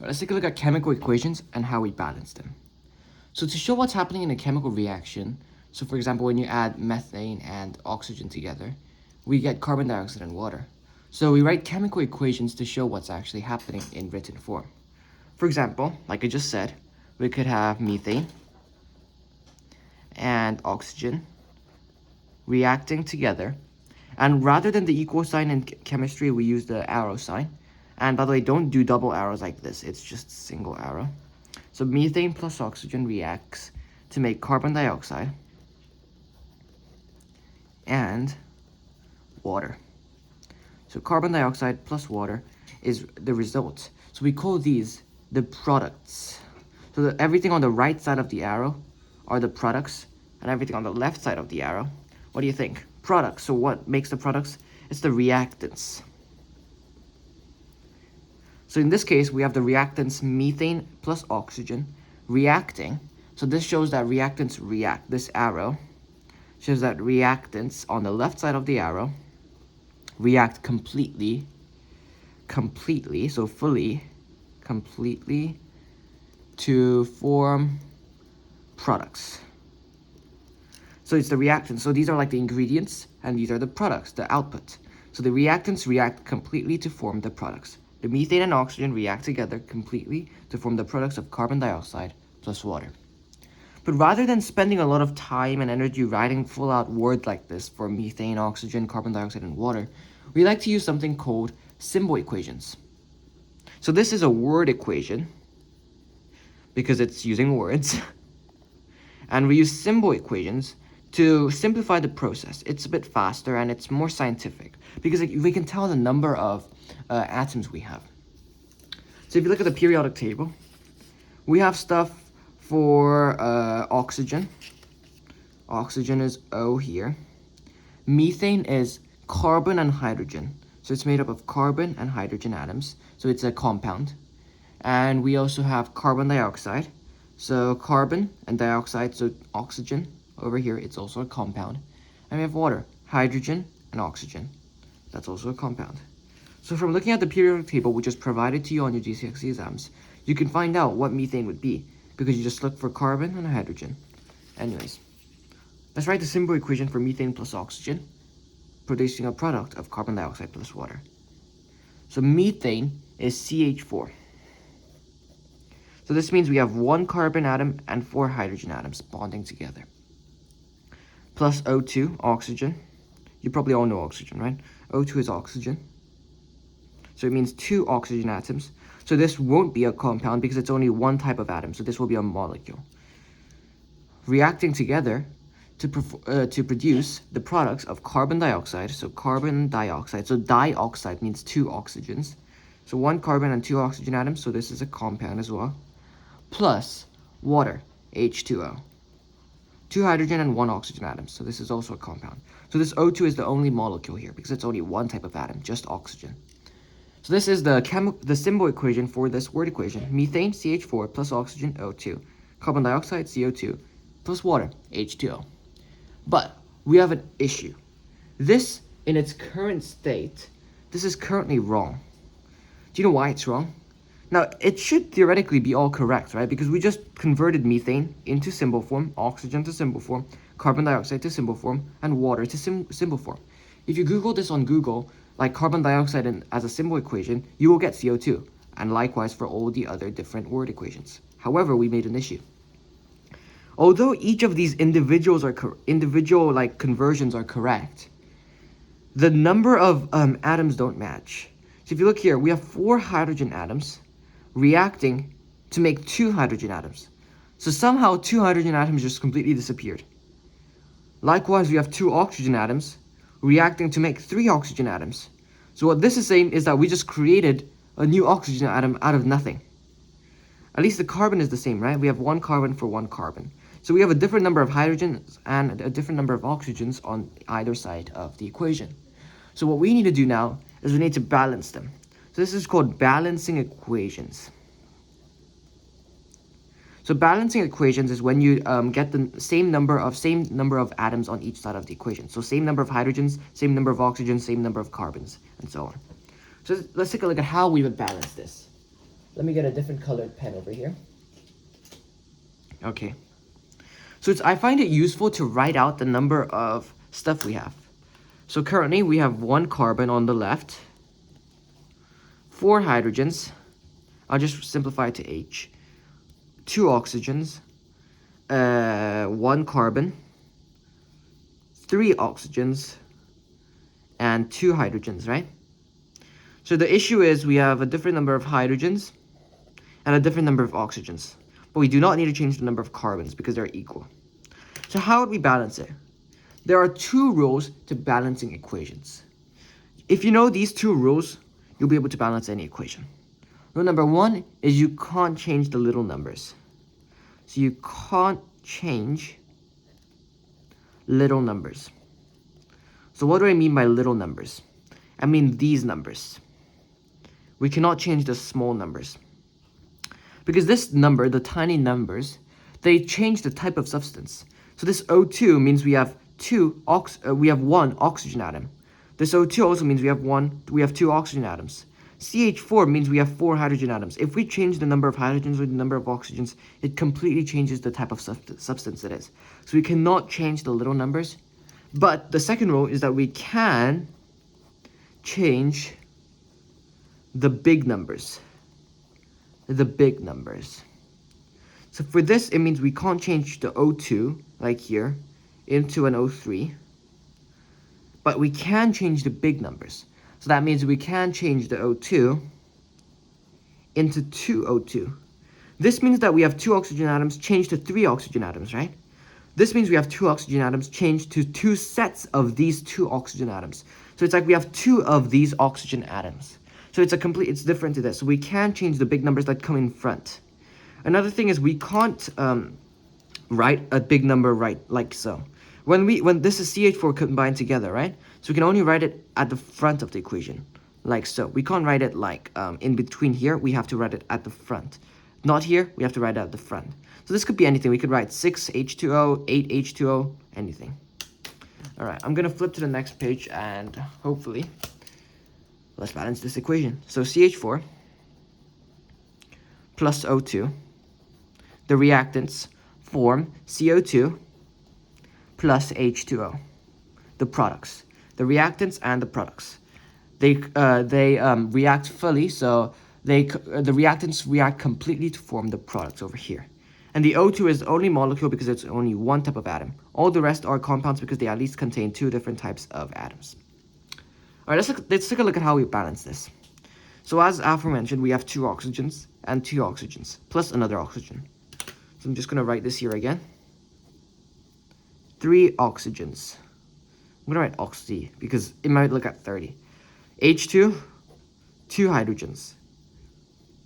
Let's take a look at chemical equations and how we balance them. So to show what's happening in a chemical reaction, so for example, when you add methane and oxygen together, we get carbon dioxide and water. So we write chemical equations to show what's actually happening in written form. For example, like I just said, we could have methane and oxygen reacting together. And rather than the equal sign in chemistry, we use the arrow sign. And by the way, don't do double arrows like this. It's just single arrow. So methane plus oxygen reacts to make carbon dioxide and water. So carbon dioxide plus water is the result. So we call these the products. So everything on the right side of the arrow are the products, and everything on the left side of the arrow, what do you think? Products. So what makes the products? It's the reactants. So in this case, we have the reactants methane plus oxygen reacting. So this shows that reactants react. This arrow shows that reactants on the left side of the arrow react completely, so fully, completely to form products. So it's the reactants. So these are like the ingredients, and these are the products, the output. So the reactants react completely to form the products. The methane and oxygen react together completely to form the products of carbon dioxide plus water. But rather than spending a lot of time and energy writing full-out words like this for methane, oxygen, carbon dioxide, and water, we like to use something called symbol equations. So this is a word equation because it's using words. And we use symbol equations to simplify the process. It's a bit faster and it's more scientific because we can tell the number of atoms we have. So if you look at the periodic table, we have stuff for oxygen. Oxygen is O here. Methane is carbon and hydrogen. So it's made up of carbon and hydrogen atoms. So it's a compound. And we also have carbon dioxide. So carbon and dioxide, so oxygen over here, it's also a compound. And we have water, hydrogen and oxygen. That's also a compound. So from looking at the periodic table, which is provided to you on your GCSE exams, you can find out what methane would be because you just look for carbon and hydrogen. Anyways, let's write the symbol equation for methane plus oxygen, producing a product of carbon dioxide plus water. So methane is CH4. So this means we have one carbon atom and 4 hydrogen atoms bonding together. Plus O2, oxygen. You probably all know oxygen, right? O2 is oxygen. So it means 2 oxygen atoms. So this won't be a compound because it's only one type of atom. So this will be a molecule. Reacting together to produce the products of carbon dioxide. So carbon dioxide. So dioxide means 2 oxygens. So 1 carbon and 2 oxygen atoms. So this is a compound as well. Plus water, H2O. 2 hydrogen and 1 oxygen atoms. So this is also a compound. So this O2 is the only molecule here because it's only one type of atom, just oxygen. So this is the symbol equation for this word equation. Methane, CH4, plus oxygen, O2. Carbon dioxide, CO2, plus water, H2O. But we have an issue. This, in its current state, this is currently wrong. Do you know why it's wrong? Now, it should theoretically be all correct, right? Because we just converted methane into symbol form, oxygen to symbol form, carbon dioxide to symbol form, and water to symbol form. If you Google this on Google, like carbon dioxide as a symbol equation, you will get CO2, and likewise for all the other different word equations. However, we made an issue. Although each of these individual conversions are correct, the number of atoms don't match. So if you look here, we have 4 hydrogen atoms reacting to make 2 hydrogen atoms. So somehow 2 hydrogen atoms just completely disappeared. Likewise, we have 2 oxygen atoms reacting to make 3 oxygen atoms. So what this is saying is that we just created a new oxygen atom out of nothing. At least the carbon is the same, right? We have 1 carbon for 1 carbon. So we have a different number of hydrogens and a different number of oxygens on either side of the equation. So what we need to do now is we need to balance them. So this is called balancing equations. So balancing equations is when you get the same number of atoms on each side of the equation. So same number of hydrogens, same number of oxygens, same number of carbons, and so on. So let's take a look at how we would balance this. Let me get a different colored pen over here. Okay. So I find it useful to write out the number of stuff we have. So currently we have 1 carbon on the left, 4 hydrogens, I'll just simplify it to H, 2 oxygens, 1 carbon, 3 oxygens, and 2 hydrogens, right? So the issue is we have a different number of hydrogens and a different number of oxygens. But we do not need to change the number of carbons because they're equal. So how would we balance it? There are 2 rules to balancing equations. If you know these 2 rules, you'll be able to balance any equation. Rule number 1 is you can't change the little numbers. So you can't change little numbers. So what do I mean by little numbers? I mean these numbers. We cannot change the small numbers. Because this number, the tiny numbers, they change the type of substance. So this O2 means we have 1 oxygen atom. This O2 also means we have 2 oxygen atoms. CH4 means we have 4 hydrogen atoms. If we change the number of hydrogens or the number of oxygens, it completely changes the type of substance it is. So we cannot change the little numbers. But the second rule is that we can change the big numbers. The big numbers. So for this, it means we can't change the O2, like here, into an O3. But we can change the big numbers. So that means we can change the O2 into 2 O2. This means that we have 2 oxygen atoms changed to 3 oxygen atoms, right? This means we have 2 oxygen atoms changed to 2 sets of these 2 oxygen atoms. So it's like we have 2 of these oxygen atoms. So it's different to this. So we can change the big numbers that come in front. Another thing is we can't write a big number like so. When this is CH4 combined together, right? So we can only write it at the front of the equation, like so. We can't write it like in between here. We have to write it at the front. Not here, we have to write it at the front. So this could be anything. We could write 6H2O, 8H2O, anything. All right, I'm gonna flip to the next page and hopefully let's balance this equation. So CH4 plus O2, the reactants form CO2 plus H2O, the products. The reactants and the products. They react fully, so the reactants react completely to form the products over here. And the O2 is the only molecule because it's only one type of atom. All the rest are compounds because they at least contain 2 different types of atoms. All right, let's take a look at how we balance this. So as aforementioned, we have 2 oxygens and 2 oxygens, plus another oxygen. So I'm just going to write this here again. 3 oxygens. I'm going to write oxy because it might look at 30. H2, 2 hydrogens,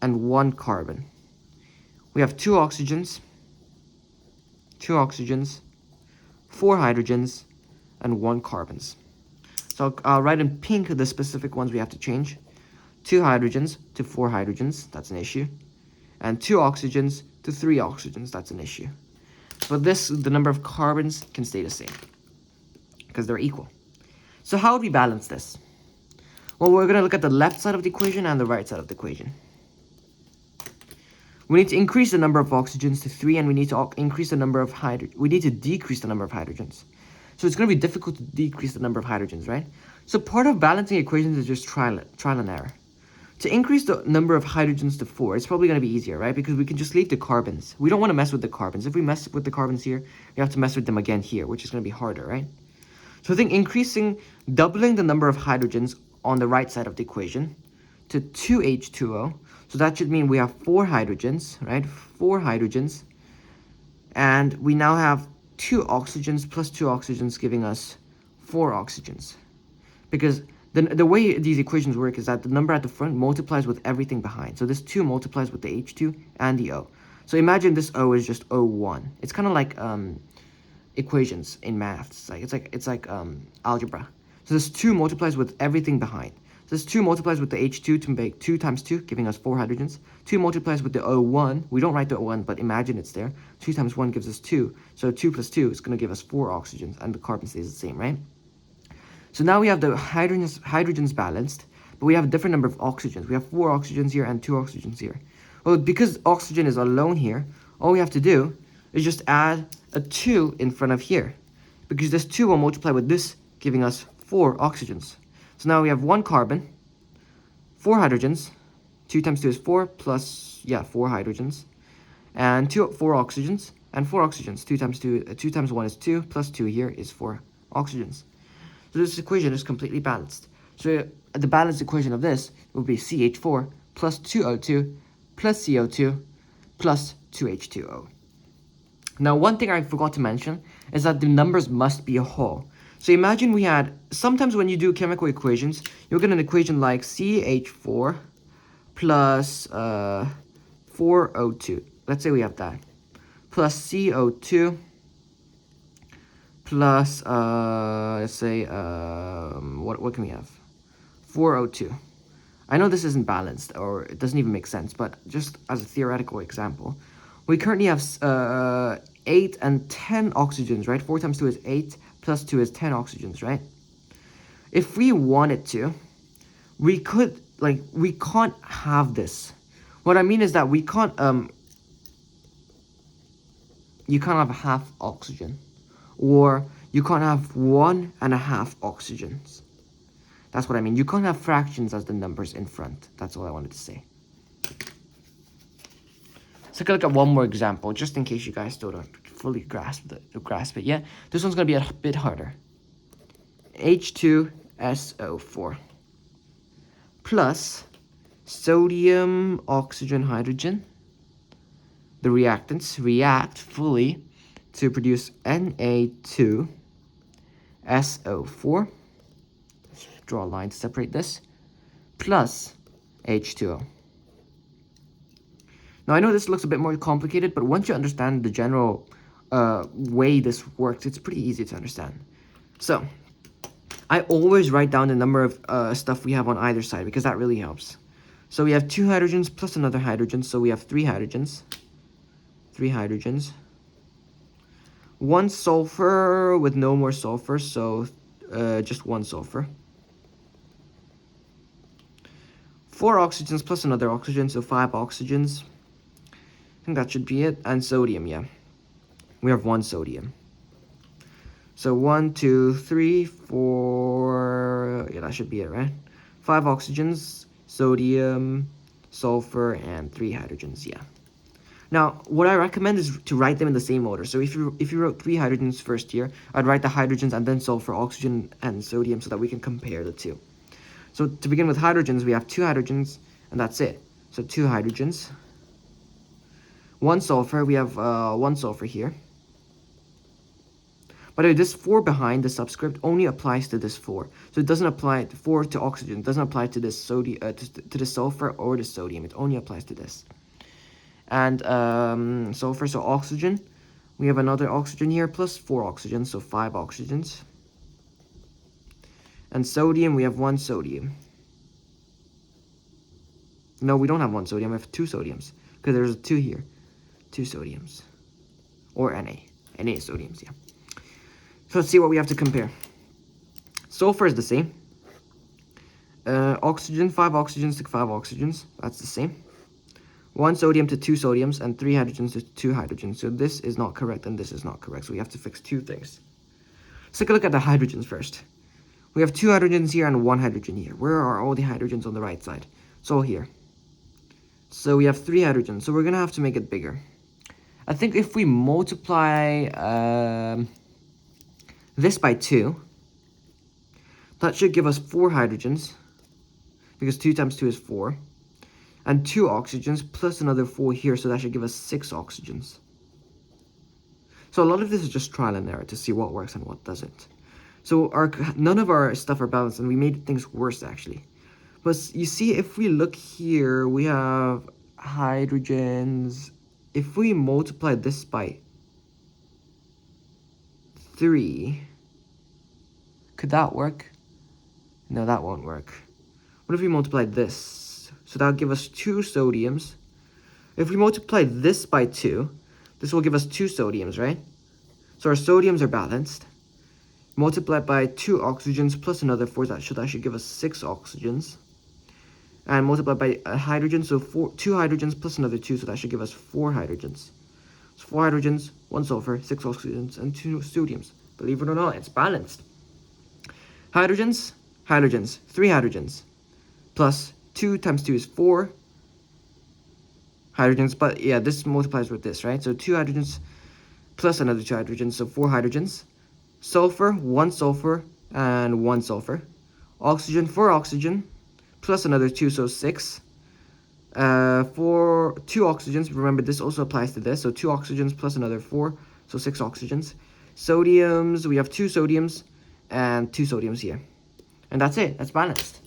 and 1 carbon. We have 2 oxygens, 4 hydrogens, and 1 carbons. So I'll write in pink the specific ones we have to change. 2 hydrogens to 4 hydrogens, that's an issue. And 2 oxygens to 3 oxygens, that's an issue. But the number of carbons can stay the same because they're equal. So how would we balance this? Well, we're going to look at the left side of the equation and the right side of the equation. We need to increase the number of oxygens to 3, and we need to increase the number of we need to decrease the number of hydrogens. So it's going to be difficult to decrease the number of hydrogens, right? So part of balancing equations is just trial and error. To increase the number of hydrogens to 4, it's probably going to be easier, right? Because we can just leave the carbons. We don't want to mess with the carbons. If we mess with the carbons here, we have to mess with them again here, which is going to be harder, right? So I think doubling the number of hydrogens on the right side of the equation to 2H2O. So that should mean we have 4 hydrogens, right? 4 hydrogens. And we now have 2 oxygens plus 2 oxygens giving us 4 oxygens. Because the way these equations work is that the number at the front multiplies with everything behind. So this 2 multiplies with the H2 and the O. So imagine this O is just O1. It's kind of like equations in maths. It's like algebra. So this 2 multiplies with everything behind. So this 2 multiplies with the H2 to make 2 times 2, giving us 4 hydrogens. 2 multiplies with the O1. We don't write the O1, but imagine it's there. 2 times 1 gives us 2. So 2 plus 2 is going to give us 4 oxygens, and the carbon stays the same, right? So now we have the hydrogens balanced, but we have a different number of oxygens. We have 4 oxygens here and 2 oxygens here. Well, because oxygen is alone here, all we have to do is just add a 2 in front of here. Because this 2 will multiply with this, giving us 4 oxygens. So now we have 1 carbon, 4 hydrogens, 2 times 2 is 4, plus, 4 hydrogens, and 4 oxygens, and 4 oxygens. 2 times 1 is 2, plus 2 here is 4 oxygens. So this equation is completely balanced. So the balanced equation of this will be CH4 plus 2O2 plus CO2 plus 2H2O. Now, one thing I forgot to mention is that the numbers must be a whole. So imagine we had, sometimes when you do chemical equations, you'll get an equation like CH4 plus 4O2. Let's say we have that. Plus CO2 plus, let's say, what can we have? 4O2. I know this isn't balanced, or it doesn't even make sense, but just as a theoretical example, we currently have 8 and 10 oxygens, right? 4 times 2 is 8, plus 2 is 10 oxygens, right? If we wanted to, we could, we can't have this. What I mean is that we can't, you can't have half oxygen, or you can't have 1.5 oxygens. That's what I mean. You can't have fractions as the numbers in front. That's all I wanted to say. Let's take a look at one more example, just in case you guys still don't fully grasp it yet. This one's going to be a bit harder. H2SO4 plus sodium, oxygen, hydrogen. The reactants react fully to produce Na2SO4. Let's draw a line to separate this. Plus H2O. Now, I know this looks a bit more complicated, but once you understand the general way this works, it's pretty easy to understand. So, I always write down the number of stuff we have on either side, because that really helps. So, we have 2 hydrogens plus another hydrogen, so we have 3 hydrogens. 3 hydrogens. 1 sulfur with no more sulfur, so just 1 sulfur. 4 oxygens plus another oxygen, so 5 oxygens. I think that should be it. And sodium, yeah. We have 1 sodium. So 1, 2, 3, 4. Yeah, that should be it, right? 5 oxygens, sodium, sulfur, and 3 hydrogens, yeah. Now, what I recommend is to write them in the same order. So if you wrote 3 hydrogens first here, I'd write the hydrogens and then sulfur, oxygen, and sodium so that we can compare the two. So to begin with hydrogens, we have 2 hydrogens, and that's it. So 2 hydrogens. 1 sulfur, we have 1 sulfur here. By the way, this 4 behind the subscript only applies to this 4. So it doesn't apply 4 to oxygen. It doesn't apply to this sodium, to the sulfur or the sodium. It only applies to this. And sulfur, so oxygen. We have another oxygen here, plus 4 oxygens, so 5 oxygens. And sodium, we have 1 sodium. No, we don't have 1 sodium, we have 2 sodiums. Because there's a 2 here. 2 sodiums. Or Na. Na is sodiums, yeah. So let's see what we have to compare. Sulfur is the same. Oxygen, 5 oxygens to 5 oxygens. That's the same. 1 sodium to 2 sodiums, and 3 hydrogens to 2 hydrogens. So this is not correct, and this is not correct. So we have to fix 2 things. Let's take a look at the hydrogens first. We have 2 hydrogens here and 1 hydrogen here. Where are all the hydrogens on the right side? It's all here. So we have 3 hydrogens. So we're going to have to make it bigger. I think if we multiply this by 2, that should give us 4 hydrogens. Because 2 times 2 is 4. And 2 oxygens plus another 4 here. So that should give us 6 oxygens. So a lot of this is just trial and error to see what works and what doesn't. So none of our stuff are balanced, and we made things worse, actually. But you see, if we look here, we have hydrogens. If we multiply this by 3, could that work? No, that won't work. What if we multiply this? So that would give us 2 sodiums. If we multiply this by 2, this will give us 2 sodiums, right? So our sodiums are balanced. Multiplied by 2 oxygens plus another 4, that should give us 6 oxygens. and multiply by a hydrogen, so 2 hydrogens plus another 2, so that should give us 4 hydrogens. So 4 hydrogens, 1 sulfur, 6 oxygens, and 2 sodiums. Believe it or not, it's balanced. Hydrogens, 3 hydrogens, plus 2 times 2 is 4 hydrogens, but yeah, this multiplies with this, right? So 2 hydrogens plus another 2 hydrogens, so 4 hydrogens. Sulfur, 1 sulfur, and 1 sulfur. Oxygen, 4 oxygen, plus another 2, so 6. For 2 oxygens, remember this also applies to this, so 2 oxygens plus another 4, so 6 oxygens. Sodiums, we have 2 sodiums and 2 sodiums here. And that's it, that's balanced.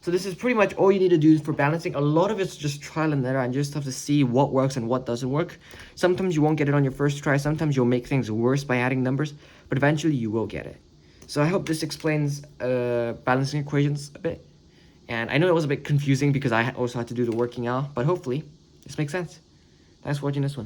So this is pretty much all you need to do for balancing. A lot of it's just trial and error, and you just have to see what works and what doesn't work. Sometimes you won't get it on your first try, sometimes you'll make things worse by adding numbers, but eventually you will get it. So I hope this explains balancing equations a bit. And I know it was a bit confusing because I also had to do the working out, but hopefully this makes sense. Thanks for watching this one.